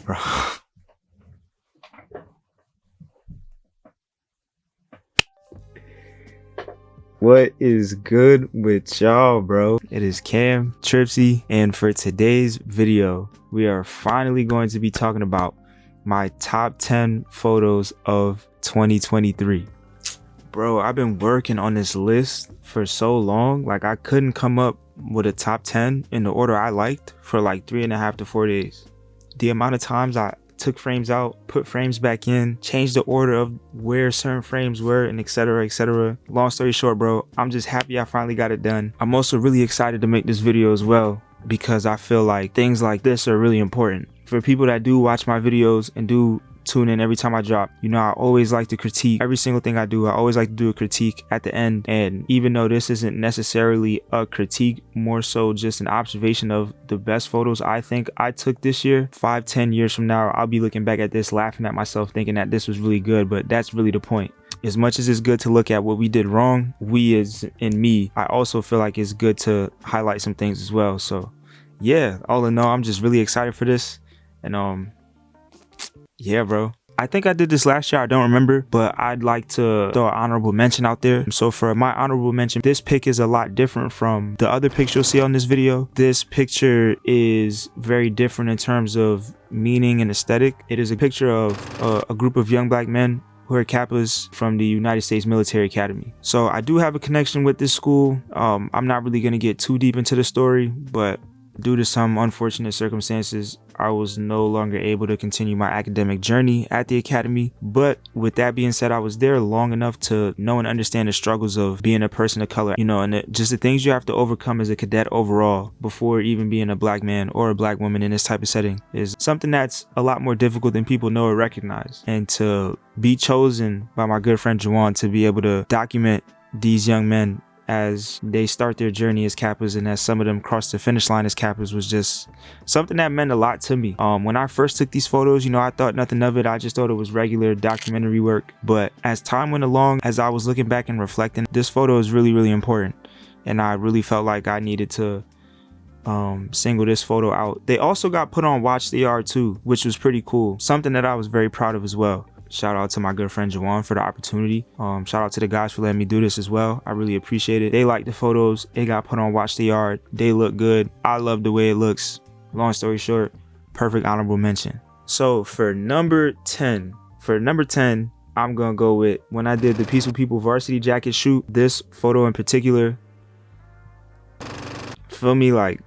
Bro. What is good with y'all, bro? It is Cam Tripsy, and for today's video, we are finally going to be talking about my top 10 photos of 2023. Bro, I've been working on this list for so long, like I couldn't come up with a top 10 in the order I liked for like 3.5 to 4 days. The amount of times I took frames out, put frames back in, changed the order of where certain frames were, and etc, etc. Long story short, bro, I'm just happy I finally got it done. I'm also really excited to make this video as well because I feel like things like this are really important. For people that do watch my videos and do tune in every time I drop, you know, I always like to critique every single thing I do. I always like to do a critique at the end, and even though this isn't necessarily a critique, more so just an observation of the best photos I think I took this year, 5-10 years from now, I'll be looking back at this laughing at myself thinking that this was really good. But that's really the point. As much as it's good to look at what we did wrong, we as in me, I also feel like it's good to highlight some things as well. So yeah, all in all, I'm just really excited for this. And yeah, bro. I think I did this last year, I don't remember, but I'd like to throw an honorable mention out there. So for my honorable mention, this pic is a lot different from the other pics you'll see on this video. This picture is very different in terms of meaning and aesthetic. It is a picture of a group of young black men who are Kappas from the United States Military Academy. So I do have a connection with this school. I'm not really gonna get too deep into the story, but due to some unfortunate circumstances, I was no longer able to continue my academic journey at the academy. But with that being said, I was there long enough to know and understand the struggles of being a person of color, you know, and just the things you have to overcome as a cadet overall before even being a black man or a black woman in this type of setting is something that's a lot more difficult than people know or recognize. And to be chosen by my good friend Juwan to be able to document these young men as they start their journey as Kappas and as some of them cross the finish line as Kappas was just something that meant a lot to me. When I first took these photos, you know, I thought nothing of it. I just thought it was regular documentary work. But as time went along, as I was looking back and reflecting, this photo is really, really important. And I really felt like I needed to single this photo out. They also got put on Watch the Yard too, which was pretty cool. Something that I was very proud of as well. Shout out to my good friend Juwan for the opportunity. Shout out to the guys for letting me do this as well. I really appreciate it. They liked the photos. It got put on Watch the Yard. They look good. I love the way it looks. Long story short, perfect honorable mention. So for number 10, I'm gonna go with when I did the Peaceful People varsity jacket shoot. This photo in particular, feel me, like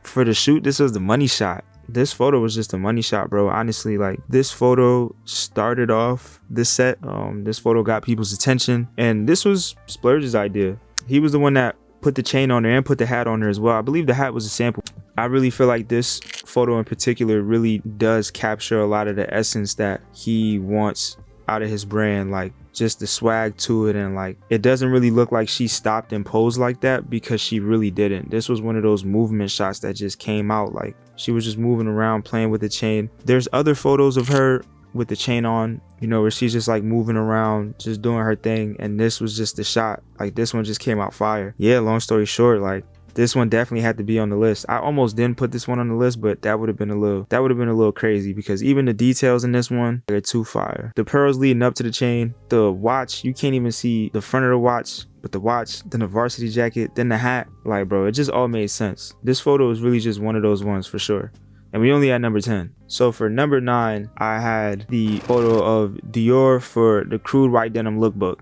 for the shoot, this was the money shot. This photo was just a money shot, bro. Honestly, like this photo started off this set. This photo got people's attention, and this was Splurge's idea. He was the one that put the chain on there and put the hat on there as well. I believe the hat was a sample. I really feel like this photo in particular really does capture a lot of the essence that he wants out of his brand, like just the swag to it, and like it doesn't really look like she stopped and posed like that because she really didn't. This was one of those movement shots that just came out like she was just moving around playing with the chain. There's other photos of her with the chain on, you know, where she's just like moving around, just doing her thing, and this was just the shot. Like this one just came out fire. Yeah, long story short, like this one definitely had to be on the list. I almost didn't put this one on the list, but that would have been a little crazy because even the details in this one are too fire. The pearls leading up to the chain, the watch, you can't even see the front of the watch, but the watch, then the varsity jacket, then the hat, like bro, it just all made sense. This photo is really just one of those ones for sure. And we only had number 10. So for number 9, I had the photo of Dior for the Crude White Denim lookbook.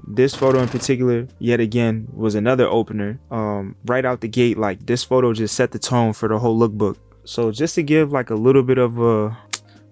This photo in particular, yet again, was another opener. Right out the gate, like this photo just set the tone for the whole lookbook. So just to give like a little bit of a,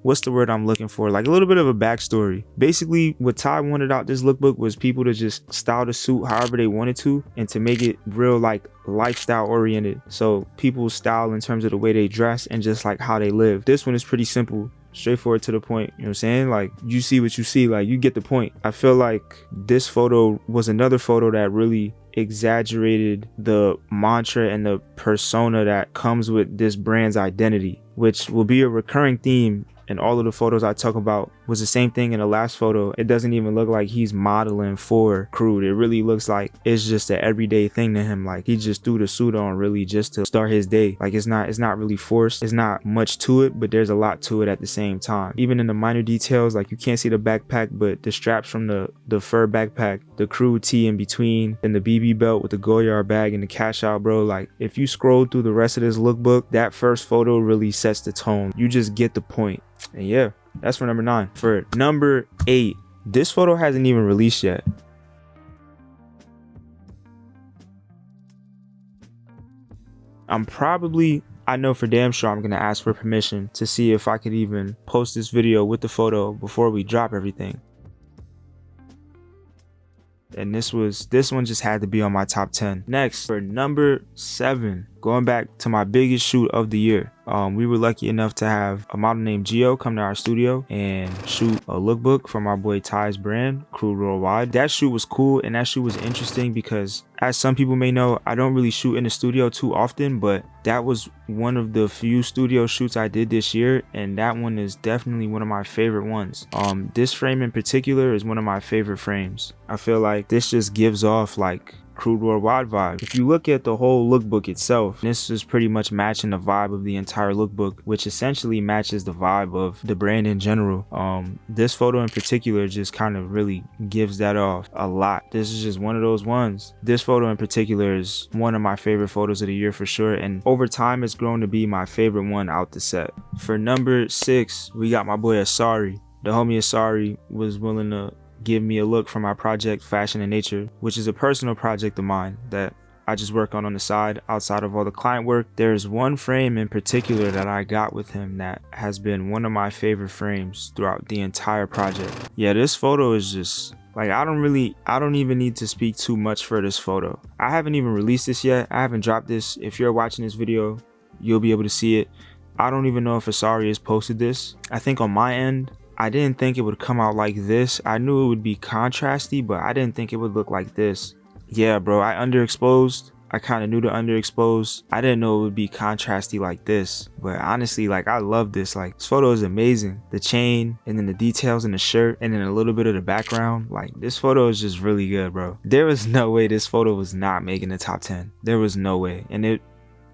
what's the word I'm looking for? Like a little bit of a backstory. Basically, what Ty wanted out this lookbook was people to just style the suit however they wanted to and to make it real like lifestyle oriented. So people's style in terms of the way they dress and just like how they live. This one is pretty simple. Straightforward to the point, you know what I'm saying? Like you see what you see, like you get the point. I feel like this photo was another photo that really exaggerated the mantra and the persona that comes with this brand's identity. which will be a recurring theme in all of the photos I talk about, was the same thing in the last photo. It doesn't even look like he's modeling for Crude. It really looks like it's just an everyday thing to him. Like he just threw the suit on really just to start his day. Like it's not really forced. It's not much to it, but there's a lot to it at the same time. Even in the minor details, like you can't see the backpack, but the straps from the fur backpack, the Crude tee in between, and the BB belt with the Goyard bag and the cash out, bro. Like if you scroll through the rest of this lookbook, that first photo really sets the tone. You just get the point. And yeah, that's for number 9. For number 8, this photo hasn't even released yet. I know for damn sure I'm gonna ask for permission to see if I could even post this video with the photo before we drop everything. And this one just had to be on my top 10. Next, for number 7, going back to my biggest shoot of the year. We were lucky enough to have a model named Gio come to our studio and shoot a lookbook from our boy Ty's brand, Crude Worldwide. That shoot was cool, and that shoot was interesting because, as some people may know, I don't really shoot in the studio too often, but that was one of the few studio shoots I did this year, and that one is definitely one of my favorite ones. This frame in particular is one of my favorite frames. I feel like this just gives off like Crude Worldwide vibe. If you look at the whole lookbook itself, this is pretty much matching the vibe of the entire lookbook, which essentially matches the vibe of the brand in general. This photo in particular just kind of really gives that off a lot. This is just one of those ones. This photo in particular is one of my favorite photos of the year for sure, and over time it's grown to be my favorite one out the set. For number 6, we got my boy Asari. The homie Asari was willing to give me a look from my project Fashion and Nature, which is a personal project of mine that I just work on the side outside of all the client work. There's one frame in particular that I got with him that has been one of my favorite frames throughout the entire project. Yeah, this photo is just like, I don't even need to speak too much for this photo. I haven't even released this yet. I haven't dropped this. If you're watching this video, you'll be able to see it. I don't even know if Asari has posted this. I think on my end, I didn't think it would come out like this. I knew it would be contrasty, but I didn't think it would look like this. Yeah, bro, I underexposed. I kind of knew to underexpose. I didn't know it would be contrasty like this. But honestly, like, I love this. Like, this photo is amazing. The chain, and then the details in the shirt, and then a little bit of the background. Like, this photo is just really good, bro. There was no way this photo was not making the top 10. There was no way. And it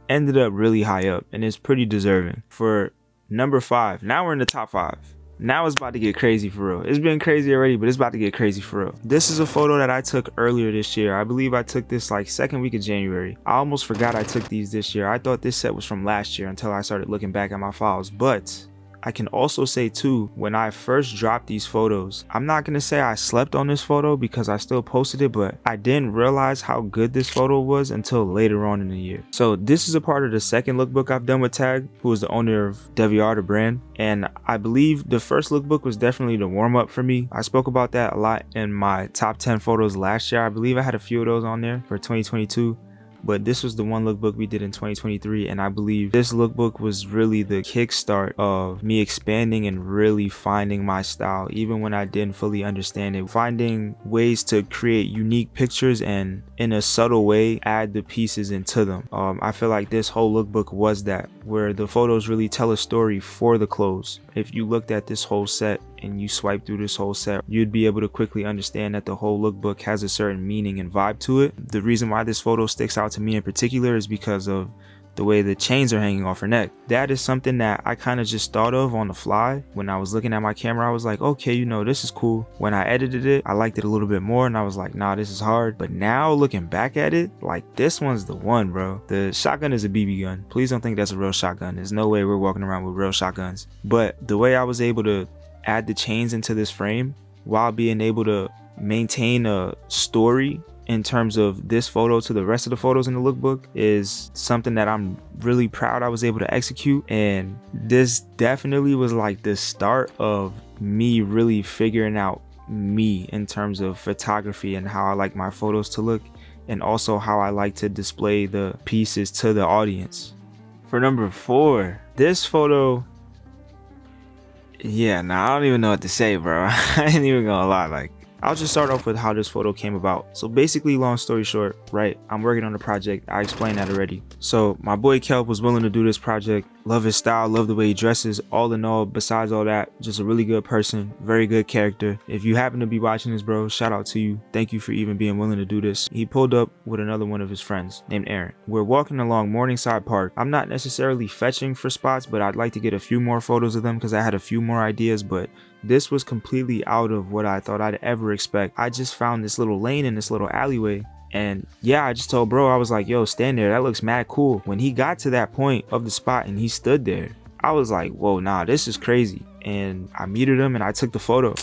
ended up really high up, and it's pretty deserving. For number 5, now we're in the top 5. Now it's about to get crazy for real. It's been crazy already, but it's about to get crazy for real. This is a photo that I took earlier this year. I believe I took this like second week of January. I almost forgot I took these this year. I thought this set was from last year until I started looking back at my files. But I can also say too, when I first dropped these photos, I'm not gonna say I slept on this photo because I still posted it, but I didn't realize how good this photo was until later on in the year. So this is a part of the second lookbook I've done with Tag, who is the owner of Deviar, the brand. And I believe the first lookbook was definitely the warm up for me. I spoke about that a lot in my top 10 photos last year. I believe I had a few of those on there for 2022. But this was the one lookbook we did in 2023, and I believe this lookbook was really the kickstart of me expanding and really finding my style, even when I didn't fully understand it. Finding ways to create unique pictures and in a subtle way add the pieces into them. I feel like this whole lookbook was that, where the photos really tell a story for the clothes. If you looked at this whole set and you swipe through this whole set, you'd be able to quickly understand that the whole lookbook has a certain meaning and vibe to it. The reason why this photo sticks out to me in particular is because of the way the chains are hanging off her neck. That is something that I kind of just thought of on the fly. When I was looking at my camera, I was like, okay, you know, this is cool. When I edited it, I liked it a little bit more, and I was like, nah, this is hard. But now looking back at it, like, this one's the one, bro. The shotgun is a BB gun. Please don't think that's a real shotgun. There's no way we're walking around with real shotguns. But the way I was able to add the chains into this frame while being able to maintain a story in terms of this photo to the rest of the photos in the lookbook is something that I'm really proud I was able to execute. And this definitely was like the start of me really figuring out me in terms of photography and how I like my photos to look, and also how I like to display the pieces to the audience. For number 4, this photo, yeah, nah, I don't even know what to say, bro. I ain't even gonna lie. Like, I'll just start off with how this photo came about. So basically, long story short, right, I'm working on a project. I explained that already. So my boy Kelp was willing to do this project. Love his style, love the way he dresses. All in all, besides all that, just a really good person, very good character. If you happen to be watching this, bro, shout out to you. Thank you for even being willing to do this. He pulled up with another one of his friends named Aaron. We're walking along Morningside Park. I'm not necessarily fetching for spots, but I'd like to get a few more photos of them because I had a few more ideas, but this was completely out of what I thought I'd ever expect. I just found this little lane in this little alleyway. And yeah, I just told bro, I was like, yo, stand there, that looks mad cool. When he got to that point of the spot and he stood there, I was like, whoa, nah, this is crazy. And I muted him and I took the photo.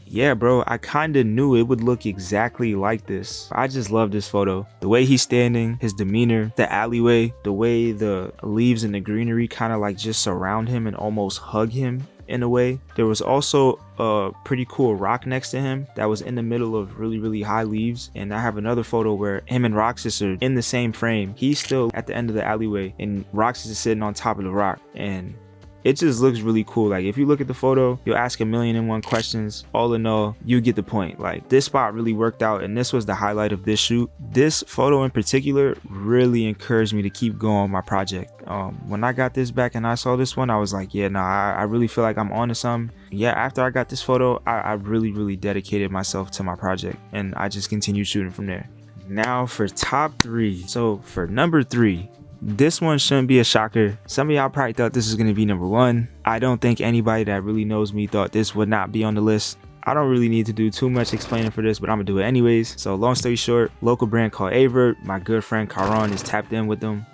Yeah, bro, I kind of knew it would look exactly like this. I just love this photo. The way he's standing, his demeanor, the alleyway, the way the leaves and the greenery kind of like just surround him and almost hug him in a way. There was also a pretty cool rock next to him that was in the middle of really high leaves. And I have another photo where him and Roxas are in the same frame. He's still at the end of the alleyway and Roxas is sitting on top of the rock. And it just looks really cool. Like if you look at the photo, you'll ask 1,000,001 questions. All in all, you get the point. Like this spot really worked out and this was the highlight of this shoot. This photo in particular really encouraged me to keep going with my project. When I got this back and I saw this one, I was like, yeah, nah, I really feel like I'm onto something. Yeah, after I got this photo, I really dedicated myself to my project and I just continued shooting from there. Now for top 3. So for number 3, this one shouldn't be a shocker. Some of y'all probably thought this was going to be number 1. I don't think anybody that really knows me thought this would not be on the list. I don't really need to do too much explaining for this, but I'm gonna do it anyways. So long story short, local brand called Avert. My good friend Karan is tapped in with them.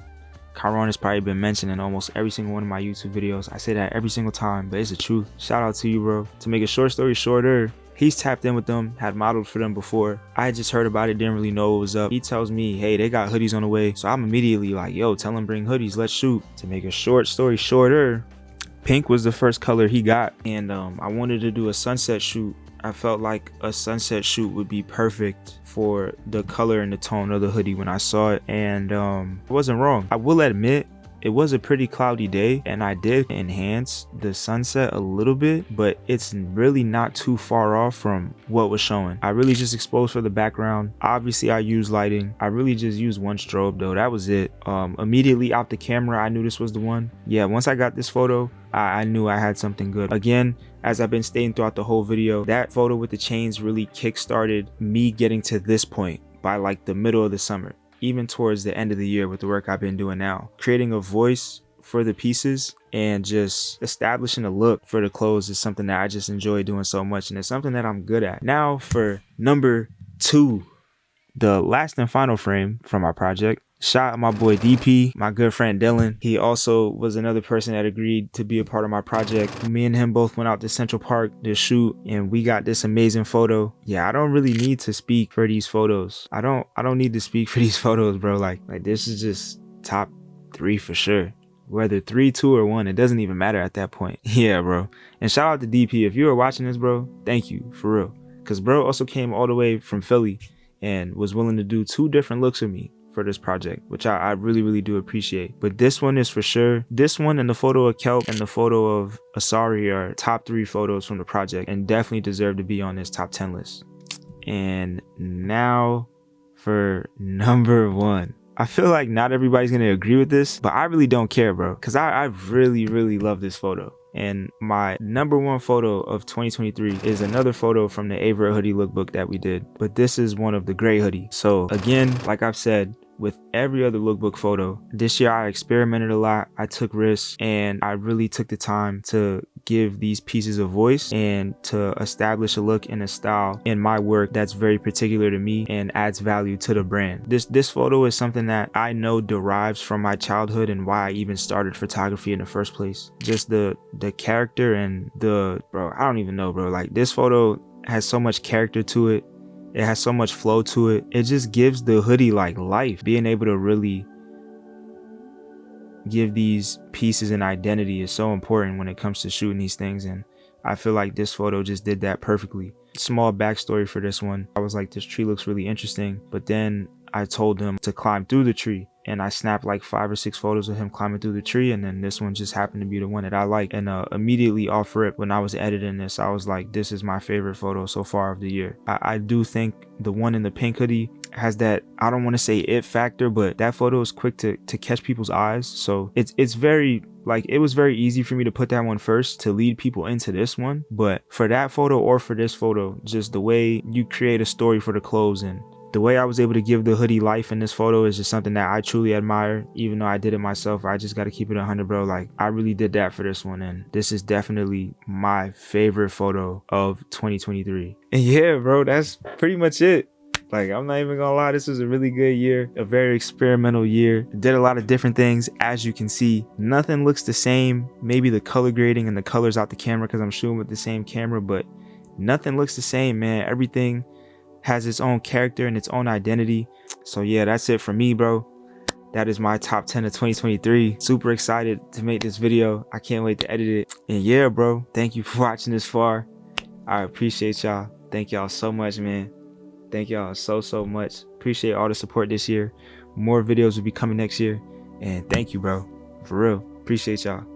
Karan has probably been mentioned in almost every single one of my YouTube videos. I say that every single time, but it's the truth. Shout out to you, bro. To make a short story shorter, he's tapped in with them, had modeled for them before. I had just heard about it, didn't really know what was up. He tells me, hey, they got hoodies on the way. So I'm immediately like, yo, tell them bring hoodies, let's shoot. To make a short story shorter, pink was the first color he got. And I wanted to do a sunset shoot. I felt like a sunset shoot would be perfect for the color and the tone of the hoodie when I saw it. And I wasn't wrong. I will admit, it was a pretty cloudy day and I did enhance the sunset a little bit, but it's really not too far off from what was showing. I really just exposed for the background. Obviously I used lighting. I really just used one strobe though. That was it. Immediately out the camera, I knew this was the one. Yeah, once I got this photo, I knew I had something good. Again, as I've been stating throughout the whole video, that photo with the chains really kick-started me getting to this point by like the middle of the summer. Even towards the end of the year with the work I've been doing now. Creating a voice for the pieces and just establishing a look for the clothes is something that I just enjoy doing so much, and it's something that I'm good at. Now for number 2, the last and final frame from our project. Shout out my boy DP, my good friend Dylan. He also was another person that agreed to be a part of my project. Me and him both went out to Central Park to shoot and we got this amazing photo. Yeah, I don't really need to speak for these photos. I don't need to speak for these photos, bro. Like this is just top 3 for sure. Whether 3, 2, or 1, it doesn't even matter at that point. Yeah, bro. And shout out to DP. If you are watching this, bro, thank you for real. Cause bro also came all the way from Philly and was willing to do 2 different looks with me for this project, which I really do appreciate. But this one is for sure. This one and the photo of Kelp and the photo of Asari are top 3 photos from the project and definitely deserve to be on this top 10 list. And now for number 1. I feel like not everybody's gonna agree with this, but I really don't care, bro, because I really love this photo. And my number 1 photo of 2023 is another photo from the Avert hoodie lookbook that we did, but this is one of the gray hoodie. So again, like I've said, with every other lookbook photo, this year I experimented a lot, I took risks, and I really took the time to give these pieces a voice and to establish a look and a style in my work that's very particular to me and adds value to the brand. This photo is something that I know derives from my childhood and why I even started photography in the first place. Just the character and bro, I don't even know, bro. Like this photo has so much character to it. It has so much flow to it. It just gives the hoodie like life. Being able to really give these pieces an identity is so important when it comes to shooting these things, and I feel like this photo just did that perfectly. Small backstory for this one. I was like, this tree looks really interesting, but then I told him to climb through the tree, and I snapped like 5 or 6 photos of him climbing through the tree, and then this one just happened to be the one that I like. And immediately off rip, when I was editing this, I was like, this is my favorite photo so far of the year. I do think the one in the pink hoodie has that, I don't want to say it factor, but that photo is quick to catch people's eyes. So it's very Like, it was very easy for me to put that one first to lead people into this one. But for that photo or for this photo, just the way you create a story for the clothes and the way I was able to give the hoodie life in this photo is just something that I truly admire. Even though I did it myself, I just got to keep it 100, bro. Like, I really did that for this one, and this is definitely my favorite photo of 2023. And yeah, bro, that's pretty much it. Like, I'm not even gonna lie, this was a really good year, a very experimental year. Did a lot of different things. As you can see, nothing looks the same. Maybe the color grading and the colors out the camera because I'm shooting with the same camera, but nothing looks the same, man. Everything has its own character and its own identity. So yeah, that's it for me, bro. That is my top 10 of 2023. Super excited to make this video. I can't wait to edit it. And yeah, bro, thank you for watching this far. I appreciate y'all. Thank y'all so much, man. Thank y'all so much. Appreciate all the support this year. More videos will be coming next year. And thank you, bro. For real. Appreciate y'all.